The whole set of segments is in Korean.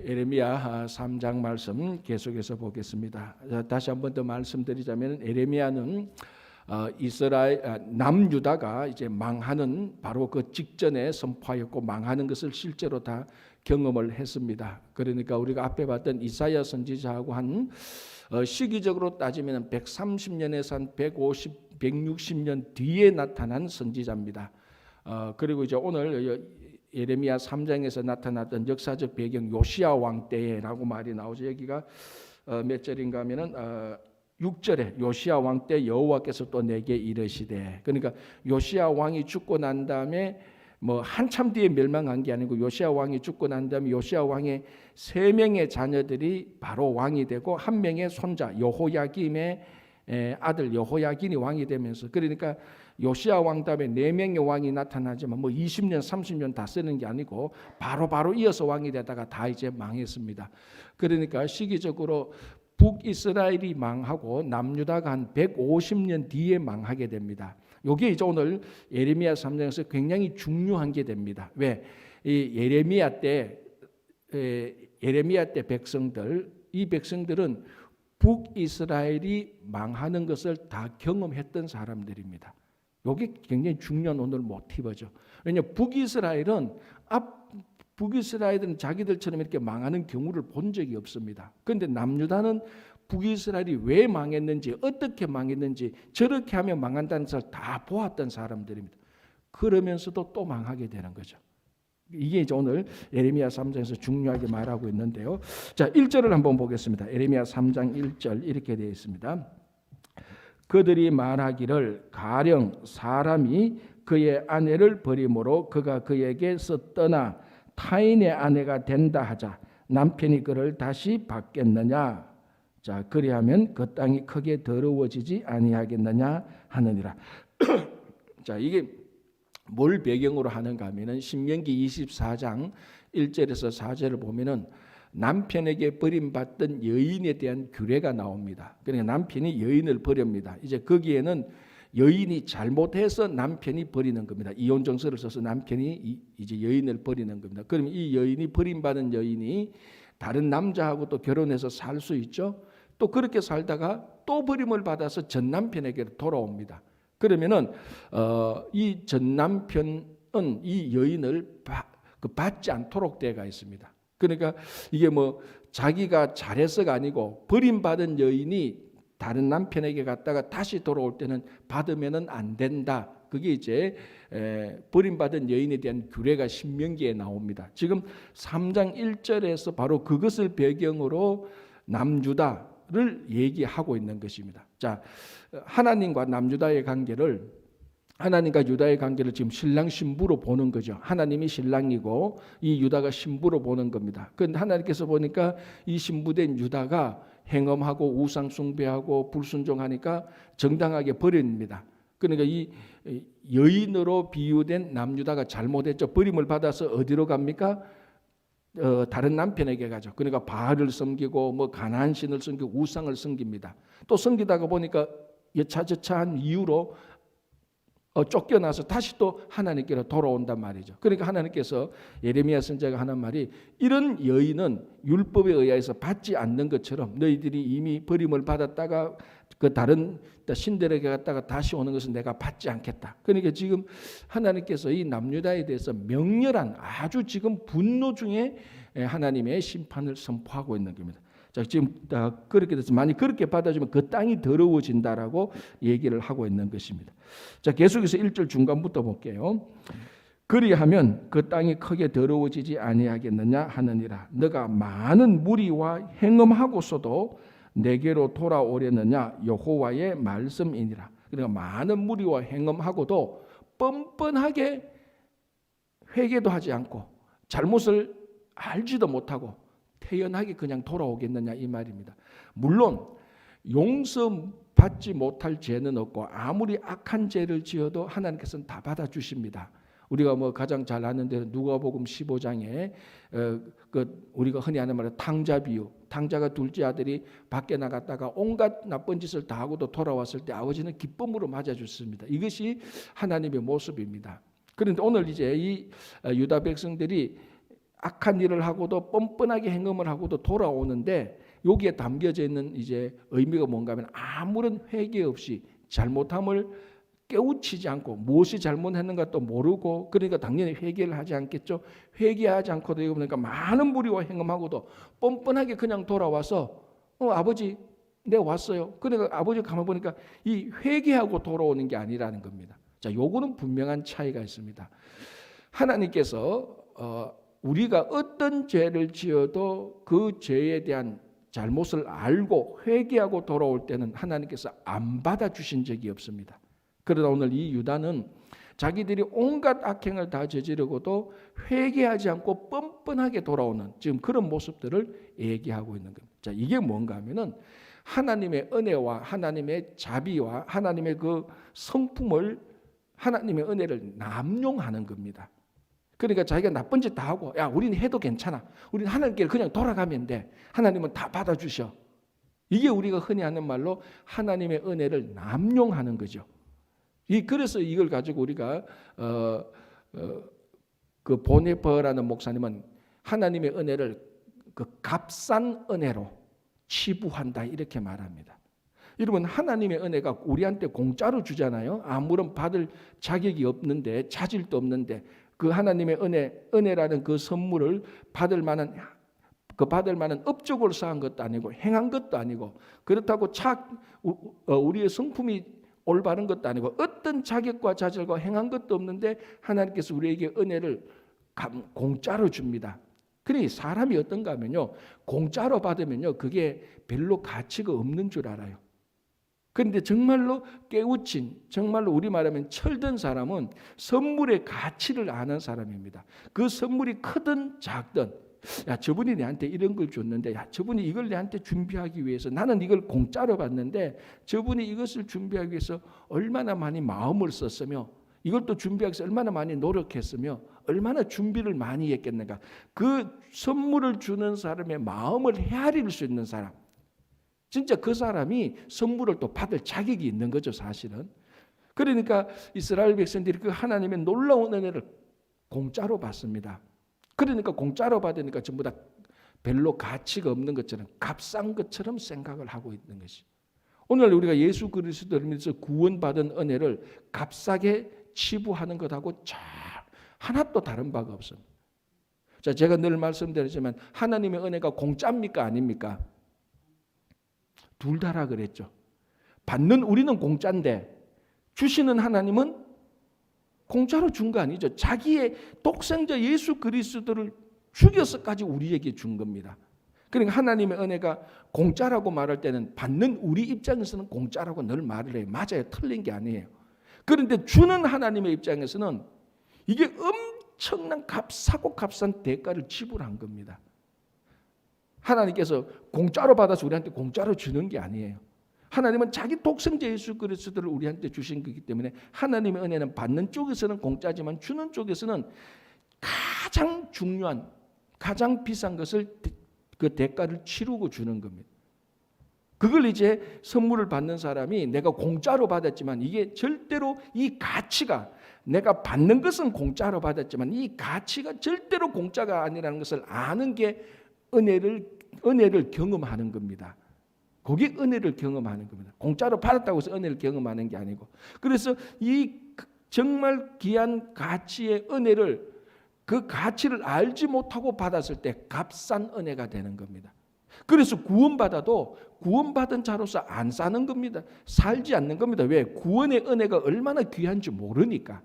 에레미야 3장 말씀 계속해서 보겠습니다. 다시 한 번 더 말씀드리자면 에레미야는 이스라엘 남유다가 이제 망하는 바로 그 직전에 선포하였고 망하는 것을 실제로 다 경험을 했습니다. 그러니까 우리가 앞에 봤던 이사야 선지자하고 한 시기적으로 따지면 130년에서 한 150, 160년 뒤에 나타난 선지자입니다. 그리고 이제 오늘 예레미야 3장에서 나타났던 역사적 배경 요시야 왕 때라고 말이 나오죠. 여기가 몇 절인가 하면은 6절에 요시야 왕 때 여호와께서 또 내게 이르시되, 그러니까 요시야 왕이 죽고 난 다음에 뭐 한참 뒤에 멸망한 게 아니고 요시야 왕이 죽고 난 다음에 요시야 왕의 3명의 자녀들이 바로 왕이 되고 한 명의 손자 여호야김의 아들 여호야긴이 왕이 되면서, 그러니까 요시야 왕 다음에 4명의 왕이 나타나지만 뭐 20년 30년 다 쓰는 게 아니고 바로 이어서 왕이 되다가 다 이제 망했습니다. 그러니까 시기적으로 북이스라엘이 망하고 남유다가 한 150년 뒤에 망하게 됩니다. 이게 이제 오늘 예레미야 3장에서 굉장히 중요한 게 됩니다. 왜? 이 예레미야 때 백성들, 이 백성들은 북이스라엘이 망하는 것을 다 경험했던 사람들입니다. 이게 굉장히 중요한 오늘 모티브죠. 왜냐하면 북이스라엘은 자기들처럼 이렇게 망하는 경우를 본 적이 없습니다. 그런데 남유다는 북이스라엘이 왜 망했는지, 어떻게 망했는지, 저렇게 하면 망한다는 것을 다 보았던 사람들입니다. 그러면서도 또 망하게 되는 거죠. 이게 이제 오늘 예레미야 3장에서 중요하게 말하고 있는데요. 자, 1절을 한번 보겠습니다. 예레미야 3장 1절 이렇게 되어 있습니다. 그들이 말하기를 가령 사람이 그의 아내를 버림으로 그가 그에게서 떠나 타인의 아내가 된다 하자 남편이 그를 다시 받겠느냐. 자, 그리하면 그 땅이 크게 더러워지지 아니하겠느냐 하느니라. 자, 이게 뭘 배경으로 하는가 하면은 신명기 24장 1절에서 4절을 보면은 남편에게 버림받던 여인에 대한 규례가 나옵니다. 그러니까 남편이 여인을 버립니다. 이제 거기에는 여인이 잘못해서 남편이 버리는 겁니다. 이혼 정서를 써서 남편이 이제 여인을 버리는 겁니다. 그러면 이 여인이 버림받은 여인이 다른 남자하고 또 결혼해서 살 수 있죠. 또 그렇게 살다가 또 버림을 받아서 전 남편에게 돌아옵니다. 그러면은 이 전 남편은 이 여인을 받지 않도록 되어가 있습니다. 그러니까 이게 뭐 자기가 잘해서가 아니고 버림받은 여인이 다른 남편에게 갔다가 다시 돌아올 때는 받으면은 안 된다. 그게 이제 버림받은 여인에 대한 규례가 신명기에 나옵니다. 지금 3장 1절에서 바로 그것을 배경으로 남유다를 얘기하고 있는 것입니다. 자, 하나님과 남유다의 관계를, 하나님과 유다의 관계를 지금 신랑 신부로 보는 거죠. 하나님이 신랑이고 이 유다가 신부로 보는 겁니다. 그런데 하나님께서 보니까 이 신부된 유다가 행엄하고 우상 숭배하고 불순종하니까 정당하게 버립니다. 그러니까 이 여인으로 비유된 남유다가 잘못했죠. 버림을 받아서 어디로 갑니까? 다른 남편에게 가죠. 그러니까 바알을 섬기고 뭐 가나안 신을 섬기고 우상을 섬깁니다. 또 섬기다가 보니까 여차저차한 이유로 쫓겨나서 다시 또 하나님께로 돌아온단 말이죠. 그러니까 하나님께서 예레미야 선지자가 하는 말이, 이런 여인은 율법에 의해서 받지 않는 것처럼 너희들이 이미 버림을 받았다가 그 다른 신들에게 갔다가 다시 오는 것은 내가 받지 않겠다. 그러니까 지금 하나님께서 이 남유다에 대해서 명렬한 아주 지금 분노 중에 하나님의 심판을 선포하고 있는 겁니다. 자, 지금 그렇게 돼서 만약 그렇게 받아주면 그 땅이 더러워진다라고 얘기를 하고 있는 것입니다. 자, 계속해서 1절 중간부터 볼게요. 그리하면 그 땅이 크게 더러워지지 아니하겠느냐 하느니라. 너가 많은 무리와 행음하고서도 내게로 돌아오려느냐 여호와의 말씀이니라. 그러니까 많은 무리와 행음하고도 뻔뻔하게 회개도 하지 않고 잘못을 알지도 못하고 태연하게 그냥 돌아오겠느냐 이 말입니다. 물론 용서받지 못할 죄는 없고 아무리 악한 죄를 지어도 하나님께서는 다 받아주십니다. 우리가 뭐 가장 잘 아는 대로 누가복음 15장에 우리가 흔히 하는 말로 탕자 비유, 탕자가 둘째 아들이 밖에 나갔다가 온갖 나쁜 짓을 다 하고도 돌아왔을 때 아버지는 기쁨으로 맞아줬습니다. 이것이 하나님의 모습입니다. 그런데 오늘 이제 이 유다 백성들이 악한 일을 하고도 뻔뻔하게 행음을 하고도 돌아오는데 여기에 담겨져 있는 이제 의미가 뭔가 하면 아무런 회개 없이 잘못함을 깨우치지 않고 무엇이 잘못했는가 또 모르고 그러니까 당연히 회개를 하지 않겠죠. 회개하지 않고도 이거 보니까 많은 무리와 행음하고도 뻔뻔하게 그냥 돌아와서 아버지 내가 왔어요. 그러니까 아버지 가만 보니까 이 회개하고 돌아오는 게 아니라는 겁니다. 자, 요거는 분명한 차이가 있습니다. 하나님께서 우리가 어떤 죄를 지어도 그 죄에 대한 잘못을 알고 회개하고 돌아올 때는 하나님께서 안 받아주신 적이 없습니다. 그러나 오늘 이 유다는 자기들이 온갖 악행을 다 저지르고도 회개하지 않고 뻔뻔하게 돌아오는 지금 그런 모습들을 얘기하고 있는 겁니다. 자, 이게 뭔가 하면은 하나님의 은혜와 하나님의 자비와 하나님의 그 성품을 하나님의 은혜를 남용하는 겁니다. 그러니까 자기가 나쁜 짓 다 하고 야 우리는 해도 괜찮아. 우리는 하나님께 그냥 돌아가면 돼. 하나님은 다 받아주셔. 이게 우리가 흔히 하는 말로 하나님의 은혜를 남용하는 거죠. 그래서 이걸 가지고 우리가 그 보네퍼라는 목사님은 하나님의 은혜를 그 값싼 은혜로 치부한다 이렇게 말합니다. 여러분 하나님의 은혜가 우리한테 공짜로 주잖아요. 아무런 받을 자격이 없는데 자질도 없는데 그 하나님의 은혜라는 그 선물을 받을 만한 업적을 쌓은 것도 아니고 행한 것도 아니고 그렇다고 우리의 성품이 올바른 것도 아니고 어떤 자격과 자질과 행한 것도 없는데 하나님께서 우리에게 은혜를 공짜로 줍니다. 그러니 사람이 어떤가 하면요. 공짜로 받으면요. 그게 별로 가치가 없는 줄 알아요. 그런데 정말로 깨우친 정말로 우리 말하면 철든 사람은 선물의 가치를 아는 사람입니다. 그 선물이 크든 작든 야 저분이 내한테 이런 걸 줬는데 야 저분이 이걸 내한테 준비하기 위해서 나는 이걸 공짜로 받는데 저분이 이것을 준비하기 위해서 얼마나 많이 마음을 썼으며 이걸 또 준비하기 위해서 얼마나 많이 노력했으며 얼마나 준비를 많이 했겠는가. 그 선물을 주는 사람의 마음을 헤아릴 수 있는 사람 진짜 그 사람이 선물을 또 받을 자격이 있는 거죠 사실은. 그러니까 이스라엘 백성들이 그 하나님의 놀라운 은혜를 공짜로 받습니다. 그러니까 공짜로 받으니까 전부 다 별로 가치가 없는 것처럼 값싼 것처럼 생각을 하고 있는 것이. 오늘 우리가 예수 그리스도를 믿어서 구원받은 은혜를 값싸게 치부하는 것하고 하나도 다른 바가 없습니다. 자, 제가 늘 말씀드리지만 하나님의 은혜가 공짜입니까 아닙니까? 둘 다라 그랬죠. 받는 우리는 공짜인데 주시는 하나님은 공짜로 준 거 아니죠. 자기의 독생자 예수 그리스도를 죽여서까지 우리에게 준 겁니다. 그러니까 하나님의 은혜가 공짜라고 말할 때는 받는 우리 입장에서는 공짜라고 늘 말을 해요. 맞아요. 틀린 게 아니에요. 그런데 주는 하나님의 입장에서는 이게 엄청난 값싸고 값싼 대가를 지불한 겁니다. 하나님께서 공짜로 받아서 우리한테 공짜로 주는 게 아니에요. 하나님은 자기 독생자 예수 그리스도를 우리한테 주신 거기 때문에 하나님의 은혜는 받는 쪽에서는 공짜지만 주는 쪽에서는 가장 중요한 가장 비싼 것을 그 대가를 치르고 주는 겁니다. 그걸 이제 선물을 받는 사람이 내가 공짜로 받았지만 이게 절대로 이 가치가 내가 받는 것은 공짜로 받았지만 이 가치가 절대로 공짜가 아니라는 것을 아는 게 은혜를 경험하는 겁니다. 그게 은혜를 경험하는 겁니다. 공짜로 받았다고 해서 은혜를 경험하는 게 아니고. 그래서 이 정말 귀한 가치의 은혜를 그 가치를 알지 못하고 받았을 때 값싼 은혜가 되는 겁니다. 그래서 구원받아도 구원받은 자로서 안 사는 겁니다. 살지 않는 겁니다. 왜? 구원의 은혜가 얼마나 귀한지 모르니까.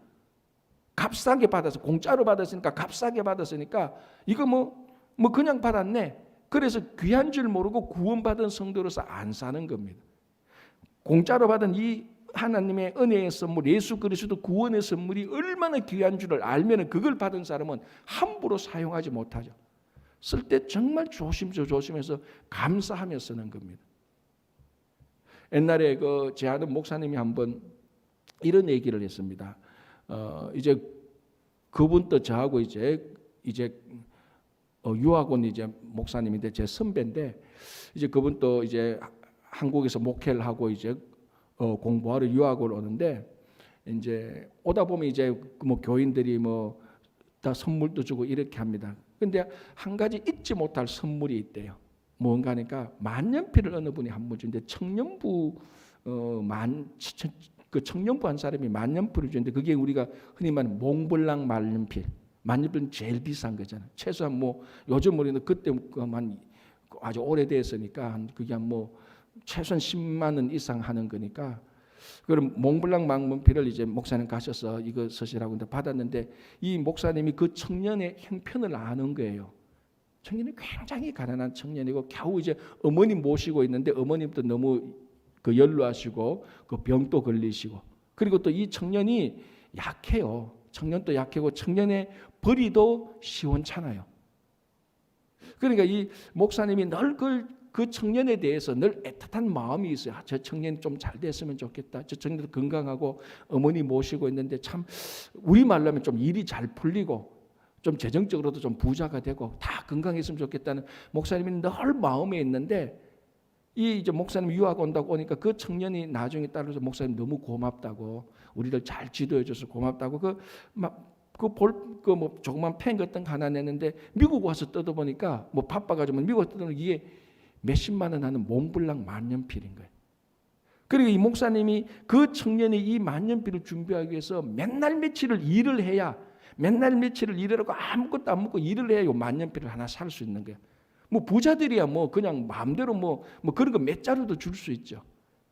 값싸게 받아서 공짜로 받았으니까 값싸게 받았으니까 이거 뭐 그냥 받았네. 그래서 귀한 줄 모르고 구원받은 성도로서 안 사는 겁니다. 공짜로 받은 이 하나님의 은혜의 선물, 예수 그리스도 구원의 선물이 얼마나 귀한 줄을 알면 그걸 받은 사람은 함부로 사용하지 못하죠. 쓸 때 정말 조심해서 감사하며 쓰는 겁니다. 옛날에 제 아는 목사님이 한번 이런 얘기를 했습니다. 이제 그분도 저하고 이제 유학원 이제 목사님인데 제 선배인데 이제 그분도 이제 한국에서 목회를 하고 이제 공부하러 유학을 오는데 이제 오다 보면 이제 뭐 교인들이 뭐 다 선물도 주고 이렇게 합니다. 근데 한 가지 잊지 못할 선물이 있대요. 뭔가 하니까 만년필을 어느 분이 한 분 주는데 청년부 그 청년부 한 사람이 만년필을 주는데 그게 우리가 흔히 말하는 몽블랑 만년필. 만년필은 제일 비싼 거잖아요. 최소한 뭐 요즘 우리는 그때만 아주 오래됐으니까 그게 뭐 최소한 10만 원 이상 하는 거니까. 그럼 몽블랑 만년필을 이제 목사님 가셔서 이거 쓰시라고 받았는데 이 목사님이 그 청년의 형편을 아는 거예요. 청년이 굉장히 가난한 청년이고 겨우 이제 어머님 모시고 있는데 어머님도 너무 그 연로하시고 그 병도 걸리시고 그리고 또 이 청년이 약해요. 청년도 약하고 청년의 벌이도 시원찮아요. 그러니까 이 목사님이 늘 그 청년에 대해서 늘 애틋한 마음이 있어요. 저 청년이 좀 잘 됐으면 좋겠다. 저 청년도 건강하고 어머니 모시고 있는데 참 우리말로 하면 좀 일이 잘 풀리고 좀 재정적으로도 좀 부자가 되고 다 건강했으면 좋겠다는 목사님이 늘 마음에 있는데 이 이제 목사님 유학 온다고 오니까 그 청년이 나중에 따라서 목사님 너무 고맙다고 우리를 잘 지도해줘서 고맙다고 뭐 조그만 펜 같은 거 하나 냈는데 미국 와서 뜯어보니까 뭐 바빠가지고 미국 뜯어보니까 이게 몇십만 원 하는 몽블랑 만년필인 거예요. 그리고 이 목사님이 그 청년이 이 만년필을 준비하기 위해서 맨날 며칠을 일을 해야 맨날 며칠을 일을 하고 아무것도 안 먹고 일을 해야 요 만년필을 하나 살 수 있는 거예요. 뭐 부자들이야 뭐 그냥 마음대로 뭐 그런 거 몇 자루도 줄 수 있죠.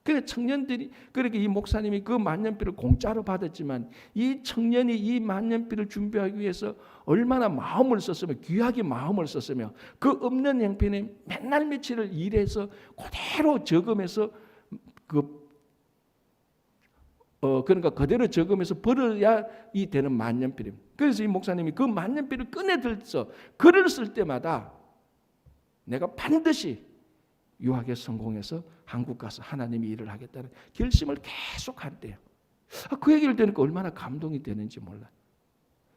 그러니까 청년들이 그렇게 이 목사님이 그 만년필을 공짜로 받았지만 이 청년이 이 만년필을 준비하기 위해서 얼마나 마음을 썼으며 귀하게 마음을 썼으며 그 없는 형편에 맨날 며칠을 일해서 그대로 저금해서 그러니까 그대로 저금해서 벌어야 이 되는 만년필입니다. 그래서 이 목사님이 그 만년필을 꺼내 들서 글을 쓸 때마다 내가 반드시 유학에 성공해서 한국 가서 하나님이 일을 하겠다는 결심을 계속 한대요. 그 얘기를 들으니까 얼마나 감동이 되는지 몰라요.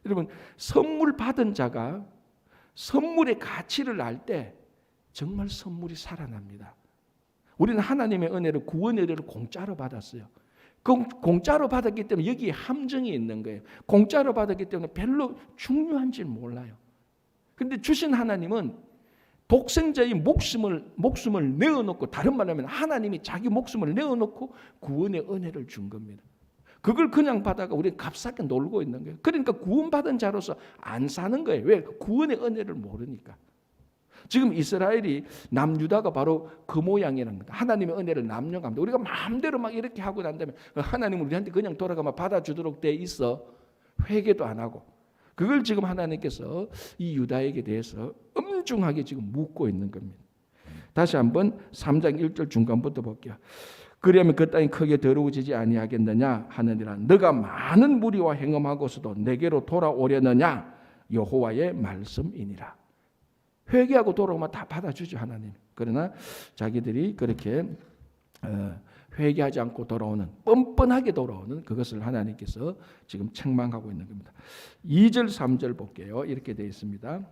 여러분 선물 받은 자가 선물의 가치를 알 때 정말 선물이 살아납니다. 우리는 하나님의 은혜를 구원의 은혜를 공짜로 받았어요. 공짜로 받았기 때문에 여기에 함정이 있는 거예요. 공짜로 받았기 때문에 별로 중요한지 몰라요. 그런데 주신 하나님은 독생자의 목숨을 내어놓고 다른 말로 하면 하나님이 자기 목숨을 내어놓고 구원의 은혜를 준 겁니다. 그걸 그냥 받아가 우리는 값싸게 놀고 있는 거예요. 그러니까 구원받은 자로서 안 사는 거예요. 왜? 구원의 은혜를 모르니까. 지금 이스라엘이 남유다가 바로 그 모양이라는 거다. 하나님의 은혜를 남용합니다. 우리가 마음대로 막 이렇게 하고 난 다음에 하나님은 우리한테 그냥 돌아가면 받아주도록 돼 있어. 회개도 안 하고. 그걸 지금 하나님께서 이 유다에게 대해서 엄중하게 지금 묻고 있는 겁니다. 다시 한번 3장 1절 중간부터 볼게요. 그러면 그 땅이 크게 더러워지지 아니하겠느냐 하느니라. 너가 많은 무리와 행음하고서도 내게로 돌아오려느냐 여호와의 말씀이니라. 회개하고 돌아오면 다 받아주죠 하나님. 그러나 자기들이 그렇게 회개하지 않고 돌아오는 뻔뻔하게 돌아오는 그것을 하나님께서 지금 책망하고 있는 겁니다. 2절 3절 볼게요. 이렇게 되어 있습니다.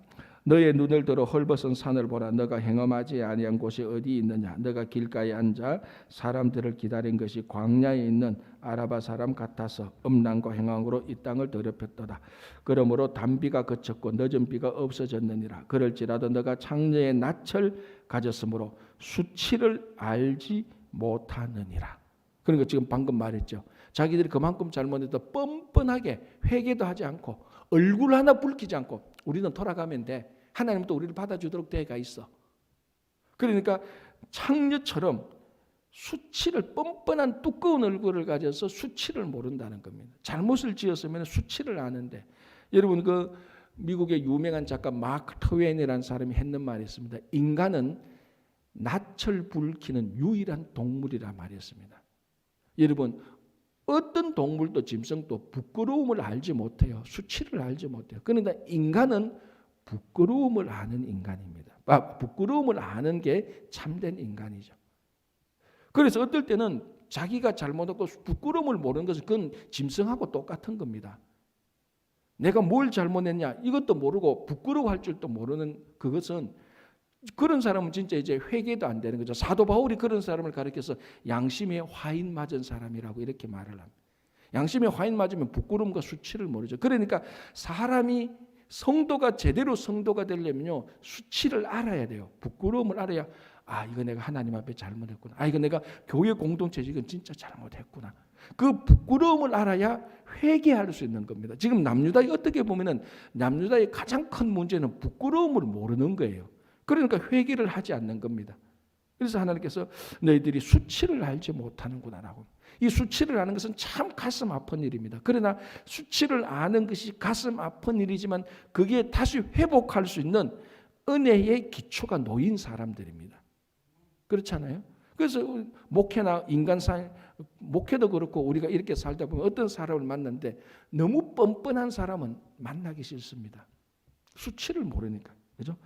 너의 눈을 들어 헐벗은 산을 보라. 너가 행엄하지 아니한 곳이 어디 있느냐. 너가 길가에 앉아 사람들을 기다린 것이 광야에 있는 아라바 사람 같아서 음란과 행악으로 이 땅을 더럽혔도다. 그러므로 단비가 그쳤고 늦은 비가 없어졌느니라. 그럴지라도 너가 창녀의 낯을 가졌으므로 수치를 알지 못하느니라. 그러니까 지금 방금 말했죠. 자기들이 그만큼 잘못해도 뻔뻔하게 회개도 하지 않고 얼굴 하나 붉히지 않고 우리는 돌아가면 돼. 하나님도 우리를 받아주도록 되어가 있어. 그러니까 창녀처럼 수치를 뻔뻔한 두꺼운 얼굴을 가져서 수치를 모른다는 겁니다. 잘못을 지었으면 수치를 아는데 여러분 그 미국의 유명한 작가 마크 트웨인이라는 사람이 했는 말이 있습니다. 인간은 낯을 붉히는 유일한 동물이라 말했습니다. 여러분 어떤 동물도 짐승도 부끄러움을 알지 못해요. 수치를 알지 못해요. 그런데 인간은 부끄러움을 아는 인간입니다. 부끄러움을 아는 게 참된 인간이죠. 그래서 어떨 때는 자기가 잘못하고 부끄러움을 모르는 것은 그건 짐승하고 똑같은 겁니다. 내가 뭘 잘못했냐 이것도 모르고 부끄러워할 줄도 모르는 그것은 그런 사람은 진짜 이제 회개도 안 되는 거죠. 사도 바울이 그런 사람을 가리켜서 양심에 화인 맞은 사람이라고 이렇게 말을 합니다. 양심에 화인 맞으면 부끄러움과 수치를 모르죠. 그러니까 사람이 성도가 제대로 성도가 되려면요, 수치를 알아야 돼요. 부끄러움을 알아야, 아, 이거 내가 하나님 앞에 잘못했구나. 아, 이거 내가 교회 공동체 이건 진짜 잘못했구나. 그 부끄러움을 알아야 회개할 수 있는 겁니다. 지금 남유다의 어떻게 보면은 남유다의 가장 큰 문제는 부끄러움을 모르는 거예요. 그러니까 회개를 하지 않는 겁니다. 그래서 하나님께서 너희들이 수치를 알지 못하는구나라고. 이 수치를 아는 것은 참 가슴 아픈 일입니다. 그러나 수치를 아는 것이 가슴 아픈 일이지만 그게 다시 회복할 수 있는 은혜의 기초가 놓인 사람들입니다. 그렇잖아요. 그래서 목회나 인간상 목회도 그렇고 우리가 이렇게 살다 보면 어떤 사람을 만났는데 너무 뻔뻔한 사람은 만나기 싫습니다. 수치를 모르니까. 그죠?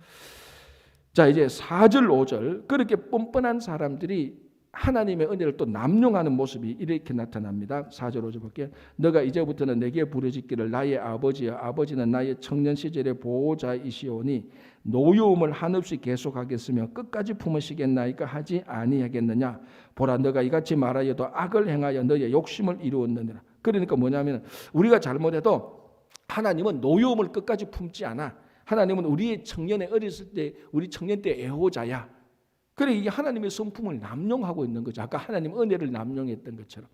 자, 이제 4절 5절 그렇게 뻔뻔한 사람들이 하나님의 은혜를 또 남용하는 모습이 이렇게 나타납니다. 4절 5절 볼게요. 너가 이제부터는 내게 부르짖기를 나의 아버지여, 아버지는 나의 청년 시절의 보호자이시오니 노여움을 한없이 계속하겠으며 끝까지 품으시겠나이까 하지 아니하겠느냐. 보라, 너가 이같이 말하여도 악을 행하여 너의 욕심을 이루었느니라. 그러니까 뭐냐면 우리가 잘못해도 하나님은 노여움을 끝까지 품지 않아. 하나님은 우리의 청년에 어렸을 때 우리 청년 때 애호자야. 그래, 이게 하나님의 성품을 남용하고 있는 거죠. 아까 하나님 은혜를 남용했던 것처럼.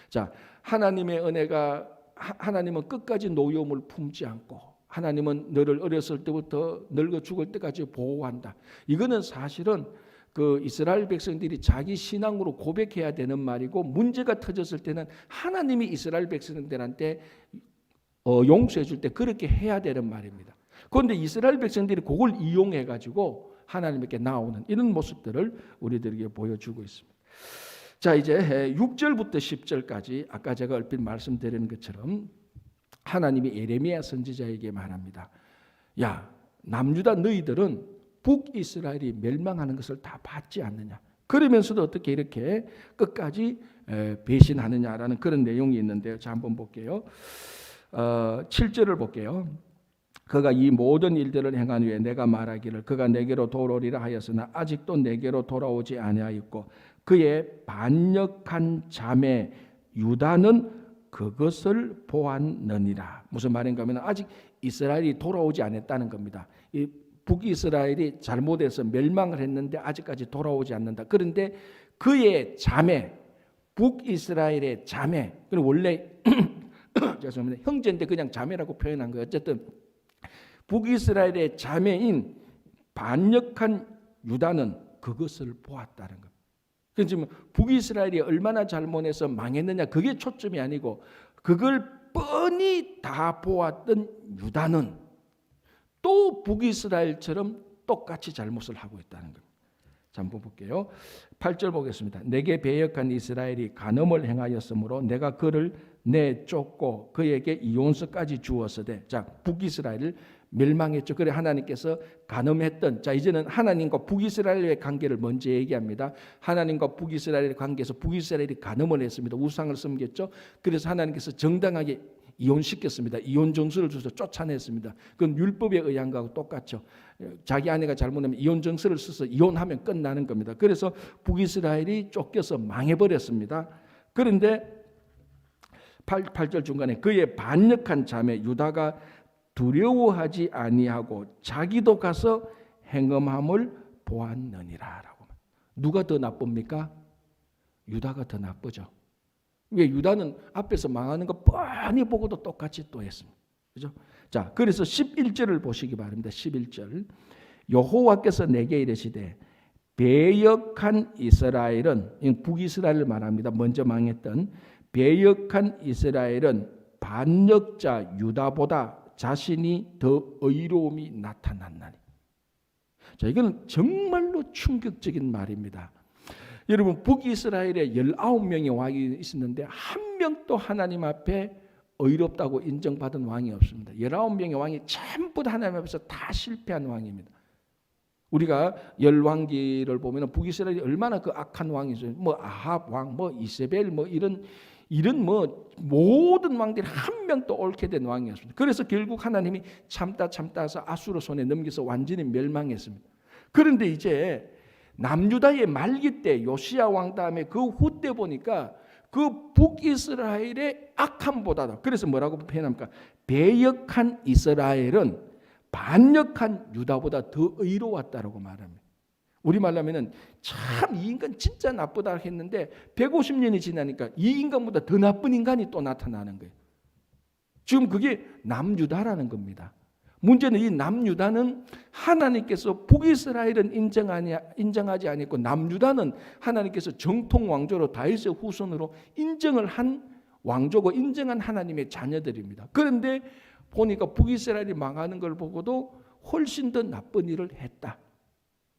자, 하나님의 은혜가 하나님은 끝까지 노여움을 품지 않고 하나님은 너를 어렸을 때부터 늙어 죽을 때까지 보호한다. 이거는 사실은 그 이스라엘 백성들이 자기 신앙으로 고백해야 되는 말이고 문제가 터졌을 때는 하나님이 이스라엘 백성들한테 용서해 줄 때 그렇게 해야 되는 말입니다. 그런데 이스라엘 백성들이 그걸 이용해 가지고 하나님께 나오는 이런 모습들을 우리들에게 보여주고 있습니다. 자, 이제 6절부터 10절까지 아까 제가 얼핏 말씀드린 것처럼 하나님이 예레미야 선지자에게 말합니다. 야, 남유다 너희들은 북이스라엘이 멸망하는 것을 다 봤지 않느냐. 그러면서도 어떻게 이렇게 끝까지 배신하느냐라는 그런 내용이 있는데요. 자, 한번 볼게요. 7절을 볼게요. 그가 이 모든 일들을 행한 후에 내가 말하기를 그가 내게로 돌아오리라 하였으나 아직도 내게로 돌아오지 아니하였고 그의 반역한 자매 유다는 그것을 보았느니라. 무슨 말인가 하면 아직 이스라엘이 돌아오지 않았다는 겁니다. 이 북이스라엘이 잘못해서 멸망을 했는데 아직까지 돌아오지 않는다. 그런데 그의 자매, 북이스라엘의 자매, 원래 죄송합니다. 형제인데 그냥 자매라고 표현한 거예요. 어쨌든 북이스라엘의 자매인 반역한 유다는 그것을 보았다는 겁니다. 그러니까 북이스라엘이 얼마나 잘못해서 망했느냐 그게 초점이 아니고 그걸 뻔히 다 보았던 유다는 또 북이스라엘처럼 똑같이 잘못을 하고 있다는 겁니다. 자, 한번 볼게요. 8절 보겠습니다. 내게 배역한 이스라엘이 간음을 행하였으므로 내가 그를 내쫓고 그에게 이혼서까지 주었으되, 자, 북이스라엘을 멸망했죠. 그래 하나님께서 간음했던, 자, 이제는 하나님과 북이스라엘의 관계를 먼저 얘기합니다. 하나님과 북이스라엘의 관계에서 북이스라엘이 간음을 했습니다. 우상을 섬겼죠. 그래서 하나님께서 정당하게 이혼시켰습니다. 이혼 정서를 줘서 쫓아냈습니다. 그건 율법에 의한 거하고 똑같죠. 자기 아내가 잘못하면 이혼 정서를 써서 이혼하면 끝나는 겁니다. 그래서 북이스라엘이 쫓겨서 망해버렸습니다. 그런데 8절 중간에 그의 반역한 자매 유다가 두려워하지 아니하고 자기도 가서 행음함을 보았느니라라고. 누가 더 나쁩니까? 유다가 더 나쁘죠. 왜? 유다는 앞에서 망하는 거 뻔히 보고도 똑같이 또 했습니다. 그죠? 자, 그래서 11절을 보시기 바랍니다. 11절. 여호와께서 내게 이르시되 배역한 이스라엘은, 북이스라엘을 말합니다. 먼저 망했던 배역한 이스라엘은 반역자 유다보다 자신이 더 의로움이 나타났나니. 자, 이거는 정말로 충격적인 말입니다. 여러분, 북이스라엘에 19명의 왕이 있었는데 한 명도 하나님 앞에 의롭다고 인정받은 왕이 없습니다. 19명의 왕이 전부 다 하나님 앞에서 다 실패한 왕입니다. 우리가 열왕기를 보면 북이스라엘이 얼마나 그 악한 왕이죠. 뭐 아합 왕, 뭐 이세벨, 뭐 이런 뭐 모든 왕들이 한 명도 옳게 된 왕이었습니다. 그래서 결국 하나님이 참다해서 아수르 손에 넘겨서 완전히 멸망했습니다. 그런데 이제 남유다의 말기 때 요시야 왕 다음에 그 후 때 보니까 그 북이스라엘의 악함보다도, 그래서 뭐라고 표현합니까? 배역한 이스라엘은 반역한 유다보다 더 의로웠다라고 말합니다. 우리말로 하면은 참 이 인간 진짜 나쁘다 했는데 150년이 지나니까 이 인간보다 더 나쁜 인간이 또 나타나는 거예요. 지금 그게 남유다라는 겁니다. 문제는 이 남유다는 하나님께서 북이스라엘은 인정하지 않았고 남유다는 하나님께서 정통 왕조로 다윗의 후손으로 인정을 한 왕조고 인정한 하나님의 자녀들입니다. 그런데 보니까 북이스라엘이 망하는 걸 보고도 훨씬 더 나쁜 일을 했다.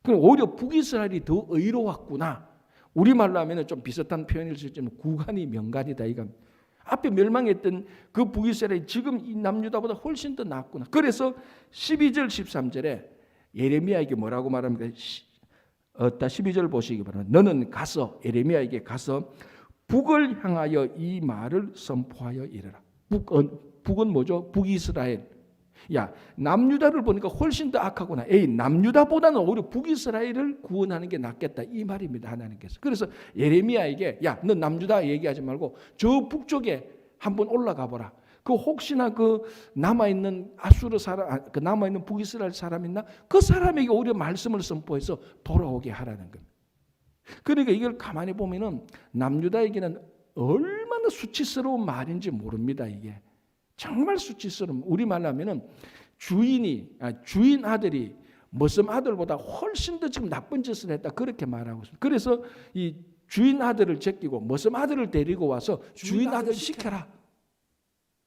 그럼 오히려 북이스라엘이 더 의로웠구나. 우리말로 하면 좀 비슷한 표현일 수 있지만 구간이 명간이다 이거. 앞에 멸망했던 그 북이스라엘이 지금 이 남유다보다 훨씬 더 낫구나. 그래서 12절 13절에 예레미야에게 뭐라고 말합니까? 12절 보시기 바랍니다. 너는 가서 예레미야에게 가서 북을 향하여 이 말을 선포하여 이르라. 북은 뭐죠? 북이스라엘. 야, 남유다를 보니까 훨씬 더 악하구나. 남유다보다는 오히려 북이스라엘을 구원하는 게 낫겠다. 이 말입니다. 하나님께서. 그래서 예레미야에게 야, 너 남유다 얘기하지 말고 저 북쪽에 한번 올라가 보라. 그 혹시나 그 남아있는 아수르 사람, 그 남아있는 북이스라엘 사람 있나? 그 사람에게 오히려 말씀을 선포해서 돌아오게 하라는 겁니다. 그러니까 이걸 가만히 보면은 남유다에게는 얼마나 수치스러운 말인지 모릅니다. 이게 정말 수치스러운. 우리말로 하면은 주인 아들이 머슴 아들보다 훨씬 더 지금 나쁜 짓을 했다 그렇게 말하고 있습니다. 그래서 이 주인 아들을 제끼고 머슴 아들을 데리고 와서 주인 아들 시켜라.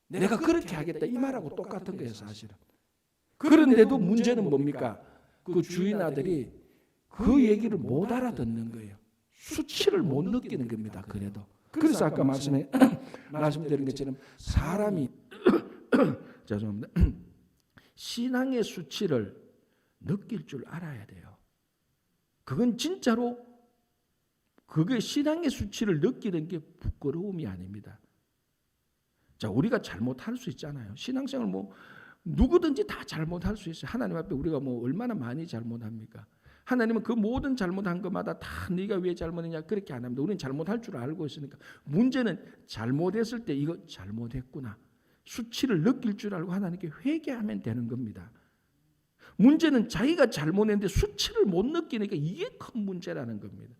내가 그렇게 하겠다 이 말하고 똑같은 거예요 사실은. 그런데도 문제는 뭡니까? 그 주인 아들이 그 얘기를 못 알아듣는 거예요. 수치를 못 느끼는 겁니다. 그래서 아까 말씀드린 것처럼 사람이 죄송합니다. 신앙의 수치를 느낄 줄 알아야 돼요. 그건 진짜로 그게 신앙의 수치를 느끼는 게 부끄러움이 아닙니다. 자, 우리가 잘못할 수 있잖아요. 신앙생활 누구든지 다 잘못할 수 있어요. 하나님 앞에 우리가 얼마나 많이 잘못합니까? 하나님은 그 모든 잘못한 것마다 다 네가 왜 잘못했냐 그렇게 안 합니다. 우리는 잘못할 줄 알고 있으니까. 문제는 잘못했을 때 이거 잘못했구나. 수치를 느낄 줄 알고 하나님께 회개하면 되는 겁니다. 문제는 자기가 잘못했는데 수치를 못 느끼니까 이게 큰 문제라는 겁니다.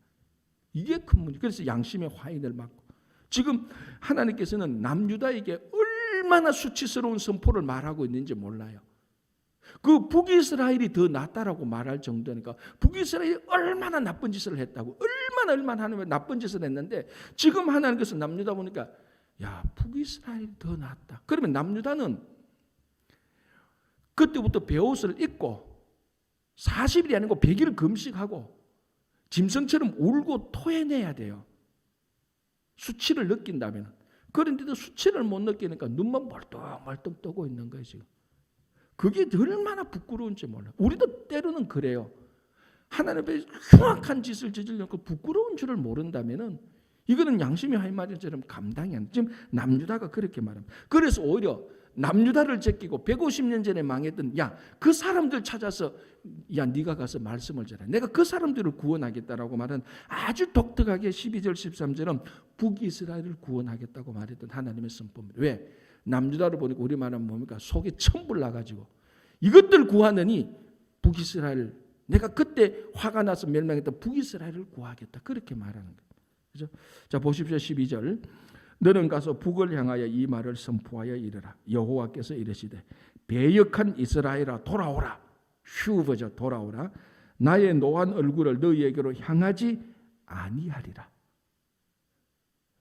이게 큰 문제. 그래서 양심의 화인을 맞고 지금 하나님께서는 남유다에게 얼마나 수치스러운 선포를 말하고 있는지 몰라요. 그 북이스라엘이 더 낫다라고 말할 정도니까 북이스라엘이 얼마나 나쁜 짓을 했다고 얼마나 하나님의 나쁜 짓을 했는데 지금 하나님께서 남유다 보니까 야 북이스라엘이 더 낫다. 그러면 남유다는 그때부터 베옷을 입고 40일이 아니고 100일을 금식하고 짐승처럼 울고 토해내야 돼요. 수치를 느낀다면. 그런데도 수치를 못 느끼니까 눈만 멀뚱멀뚱 뜨고 있는 거예요 지금. 그게 얼마나 부끄러운지 몰라요. 우리도 때로는 그래요. 하나님 앞에 흉악한 짓을 저지르고 부끄러운 줄을 모른다면은 이거는 양심이 하인 말처럼 감당이 안 돼. 지금 남유다가 그렇게 말합니다. 그래서 오히려 남유다를 제끼고 150년 전에 망했던 그 사람들 찾아서 네가 가서 말씀을 전해. 내가 그 사람들을 구원하겠다라고 말한 아주 독특하게 12절 13절은 북이스라엘을 구원하겠다고 말했던 하나님의 선포입니다. 왜? 남유다를 보니까 우리 말하면 뭡니까? 속에 천불 나가지고 이것들 구하느니 북이스라엘 내가 그때 화가 나서 멸망했던 북이스라엘을 구하겠다 그렇게 말하는 거예요. 그죠? 자 보십시오. 12절 너는 가서 북을 향하여 이 말을 선포하여 이르라. 여호와께서 이르시되 배역한 이스라엘아 돌아오라. 휴버져 돌아오라. 나의 노한 얼굴을 너희에게로 향하지 아니하리라.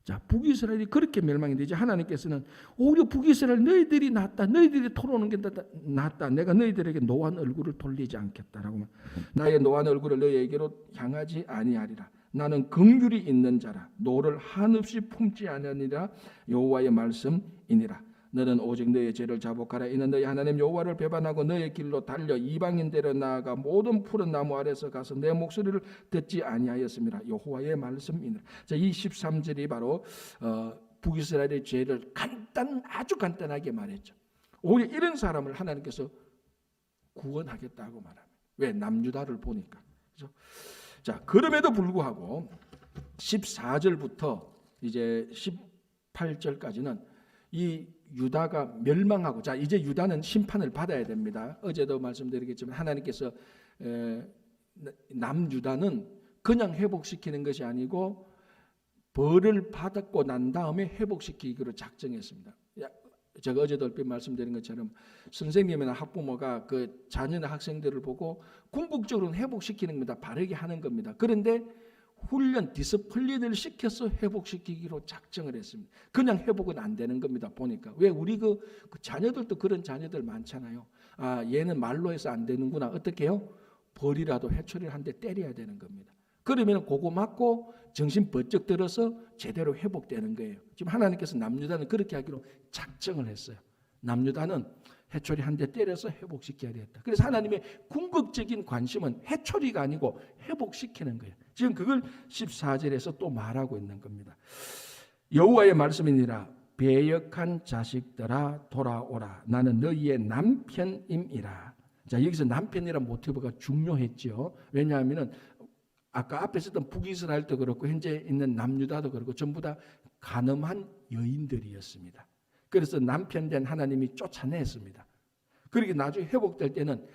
자, 북이스라엘이 그렇게 멸망이 되지 하나님께서는 오히려 북이스라엘 너희들이 낫다. 너희들이 토로는 게 낫다. 내가 너희들에게 노한 얼굴을 돌리지 않겠다라고. 나의 노한 얼굴을 너희에게로 향하지 아니하리라. 나는 긍휼이 있는 자라. 노를 한없이 품지 아니하니라. 여호와의 말씀이니라. 너는 오직 너의 죄를 자복하라. 이는 너희 하나님 여호와를 배반하고 너의 길로 달려 이방인대로 나아가 모든 푸른 나무 아래서 가서 내 목소리를 듣지 아니하였음이라. 여호와의 말씀이니라. 자, 이 13절이 바로 북이스라엘의 죄를 아주 간단하게 말했죠. 오히려 이런 사람을 하나님께서 구원하겠다고 말합니다. 왜? 남유다를 보니까. 그렇죠? 자, 그럼에도 불구하고 14절부터 이제 18절까지는 이 유다가 멸망하고, 자 이제 유다는 심판을 받아야 됩니다. 어제도 말씀드리겠지만 하나님께서 남유다는 그냥 회복시키는 것이 아니고 벌을 받고 난 다음에 회복시키기로 작정했습니다. 제가 어제도 얼핏 말씀드린 것처럼 선생님이나 학부모가 그 자녀나 학생들을 보고 궁극적으로는 회복시키는 겁니다. 바르게 하는 겁니다. 그런데 훈련, 디스플린을 시켜서 회복시키기로 작정을 했습니다. 그냥 회복은 안 되는 겁니다. 보니까 왜 우리 그 자녀들도 그런 자녀들 많잖아요. 아 얘는 말로 해서 안 되는구나. 어떻게 해요? 벌이라도 회초리를 한 대 때려야 되는 겁니다. 그러면 그거 맞고 정신 번쩍 들어서 제대로 회복되는 거예요. 지금 하나님께서 남유다는 그렇게 하기로 작정을 했어요. 남유다는 회초리 한 대 때려서 회복시켜야 되겠다. 그래서 하나님의 궁극적인 관심은 회초리가 아니고 회복시키는 거예요. 지금 그걸 14절에서 또 말하고 있는 겁니다. 여호와의 말씀이니라 배역한 자식들아 돌아오라 나는 너희의 남편임이라. 자 여기서 남편이라는 모티브가 중요했죠. 왜냐하면 아까 앞에 있었던 북이스라엘도 그렇고 현재 있는 남유다도 그렇고 전부 다 간음한 여인들이었습니다. 그래서 남편된 하나님이 쫓아냈습니다. 그렇게 나중에 회복될 때는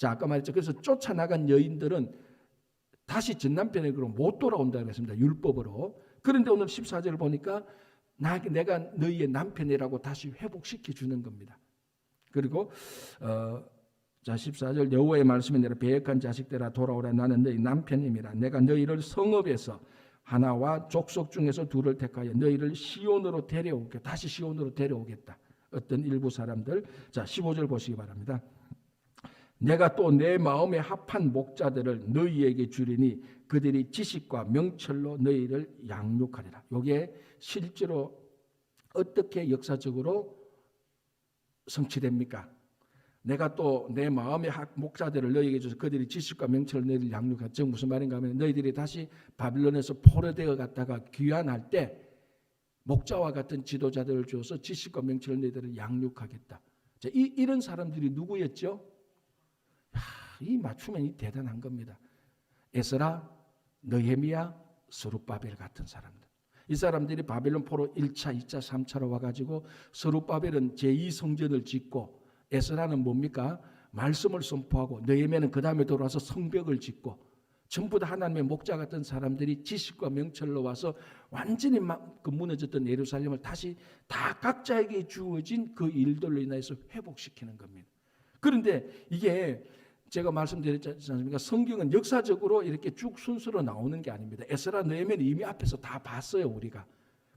아까 말했죠. 그래서 쫓아나간 여인들은 다시 전 남편에게로 못 돌아온다고 했습니다. 율법으로. 그런데 오늘 14절을 보니까 내가 너희의 남편이라고 다시 회복시켜 주는 겁니다. 그리고 자 14절 여호와의 말씀이니라 배역한 자식들아 돌아오라 나는 너희 남편임이라. 내가 너희를 성읍에서 하나와 족속 중에서 둘을 택하여 너희를 시온으로 데려오겠다. 다시 시온으로 데려오겠다. 어떤 일부 사람들. 자 15절 보시기 바랍니다. 내가 또 내 마음에 합한 목자들을 너희에게 주리니 그들이 지식과 명철로 너희를 양육하리라. 이게 실제로 어떻게 역사적으로 성취됩니까? 내가 또 내 마음의 목자들을 너희에게 줘서 그들이 지식과 명철로 너희를 양육하라. 즉 무슨 말인가 하면 너희들이 다시 바빌론에서 포로되어 갔다가 귀환할 때 목자와 같은 지도자들을 줘서 지식과 명철로 너희들을 양육하겠다. 자, 이런 사람들이 누구였죠? 이 맞추면 이 대단한 겁니다. 에스라, 느헤미야, 스룹바벨 같은 사람들. 이 사람들이 바빌론 포로 1차, 2차, 3차로 와가지고 스룹바벨은 제2성전을 짓고 에스라는 뭡니까? 말씀을 선포하고 느헤미야는 그 다음에 돌아와서 성벽을 짓고 전부 다 하나님의 목자 같은 사람들이 지식과 명철로 와서 완전히 그 무너졌던 예루살렘을 다시 다 각자에게 주어진 그 일들로 인해서 회복시키는 겁니다. 그런데 이게 제가 말씀드렸지 않습니까? 성경은 역사적으로 이렇게 쭉 순서로 나오는 게 아닙니다. 에스라 느헤미야는 이미 앞에서 다 봤어요, 우리가.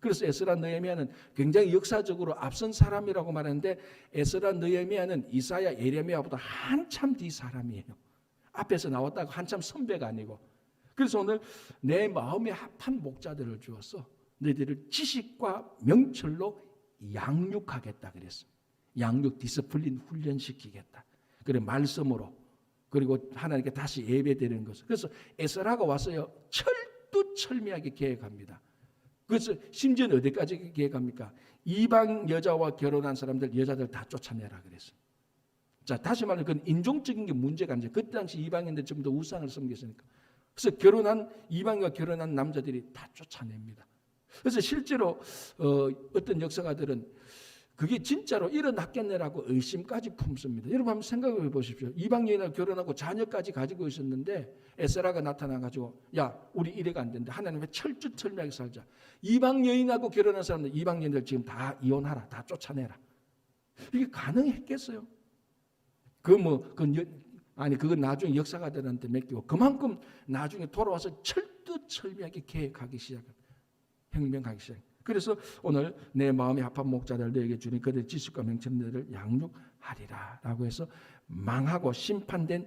그래서 에스라 느헤미야는 굉장히 역사적으로 앞선 사람이라고 말하는데 에스라 느헤미야는 이사야 예레미야보다 한참 뒤 사람이에요. 앞에서 나왔다가 한참 선배가 아니고. 그래서 오늘 내 마음에 합한 목자들을 주어서 너희들을 지식과 명철로 양육하겠다 그랬어요. 양육 디스플린 훈련시키겠다. 그래 말씀으로 그리고 하나님께 다시 예배드리는 것을. 그래서 에스라가 와서요 철두철미하게 계획합니다. 그래서 심지어는 어디까지 계획합니까? 이방 여자와 결혼한 사람들 여자들 다 쫓아내라 그랬어요. 자 다시 말하면 그건 인종적인 게 문제가 아니죠. 그때 당시 이방인들 전부 다 우상을 섬겼으니까. 그래서 이방인과 결혼한 남자들이 다 쫓아냅니다. 그래서 실제로 어떤 역사가들은 그게 진짜로 일어났겠네라고 의심까지 품습니다. 여러분 한번 생각해 보십시오. 이방 여인하고 결혼하고 자녀까지 가지고 있었는데 에스라가 나타나가지고 야 우리 이래가 안 된다. 하나님 왜 철두철미하게 살자. 이방 여인하고 결혼한 사람들 이방 여인들 지금 다 이혼하라. 다 쫓아내라. 이게 가능했겠어요? 그건 나중에 역사가들한테 맡기고 그만큼 나중에 돌아와서 철두철미하게 계획하기 시작합니다. 혁명하기 시작합니다. 그래서 오늘 내 마음에 합한 목자들 너에게 주니 그들의 지식과 명철들을 양육하리라 라고 해서 망하고 심판된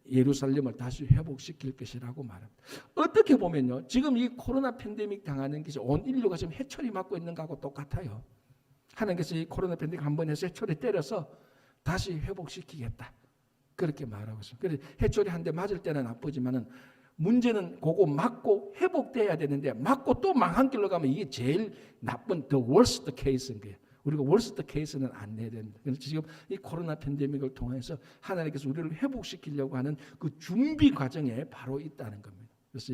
예루살렘을 다시 회복시킬 것이라고 말합니다. 어떻게 보면요 지금 이 코로나 팬데믹 당하는 것이 온 인류가 지금 해초리 맞고 있는 것하고 똑같아요. 하나님께서 이 코로나 팬데믹 한 번 해서 해초리 때려서 다시 회복시키겠다 그렇게 말하고 있습니다. 그래서 해초리 한 대 맞을 때는 아프지만은 문제는 그거 맞고 회복돼야 되는데 맞고 또 망한 길로 가면 이게 제일 나쁜 the worst case인 거예요. 우리가 worst case는 안 내야 됩니다. 그래서 지금 이 코로나 팬데믹을 통해서 하나님께서 우리를 회복시키려고 하는 그 준비 과정에 바로 있다는 겁니다. 그래서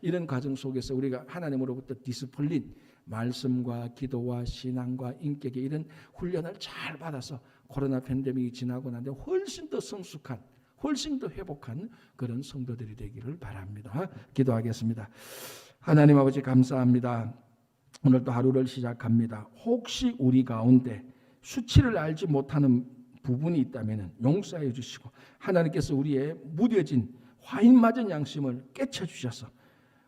이런 과정 속에서 우리가 하나님으로부터 디스플린, 말씀과 기도와 신앙과 인격의 이런 훈련을 잘 받아서 코로나 팬데믹이 지나고 난 뒤에 훨씬 더 성숙한, 훨씬 더 회복한 그런 성도들이 되기를 바랍니다. 기도하겠습니다. 하나님 아버지 감사합니다. 오늘도 하루를 시작합니다. 혹시 우리 가운데 수치를 알지 못하는 부분이 있다면 용서해 주시고 하나님께서 우리의 무뎌진 화인 맞은 양심을 깨쳐주셔서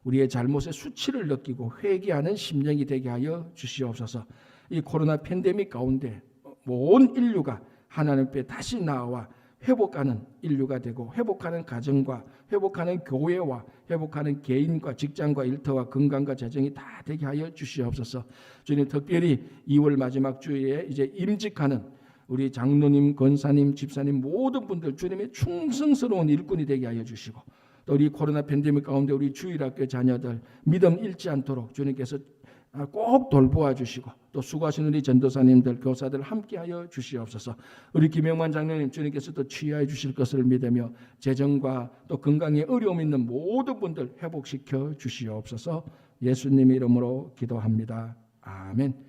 우리의 잘못의 수치를 느끼고 회개하는 심령이 되게 하여 주시옵소서. 이 코로나 팬데믹 가운데 온 인류가 하나님 앞에 다시 나와 회복하는 인류가 되고 회복하는 가정과 회복하는 교회와 회복하는 개인과 직장과 일터와 건강과 재정이 다 되게 하여 주시옵소서. 주님 특별히 2월 마지막 주에 이제 임직하는 우리 장로님, 권사님, 집사님 모든 분들 주님의 충성스러운 일꾼이 되게 하여 주시고 또 우리 코로나 팬데믹 가운데 우리 주일학교 자녀들 믿음 잃지 않도록 주님께서 꼭 돌보아 주시고 또 수고하시는 우리 전도사님들, 교사들 함께하여 주시옵소서. 우리 김영만 장로님 주님께서 또 치유해 주실 것을 믿으며 재정과 또 건강에 어려움 있는 모든 분들 회복시켜 주시옵소서. 예수님 이름으로 기도합니다. 아멘.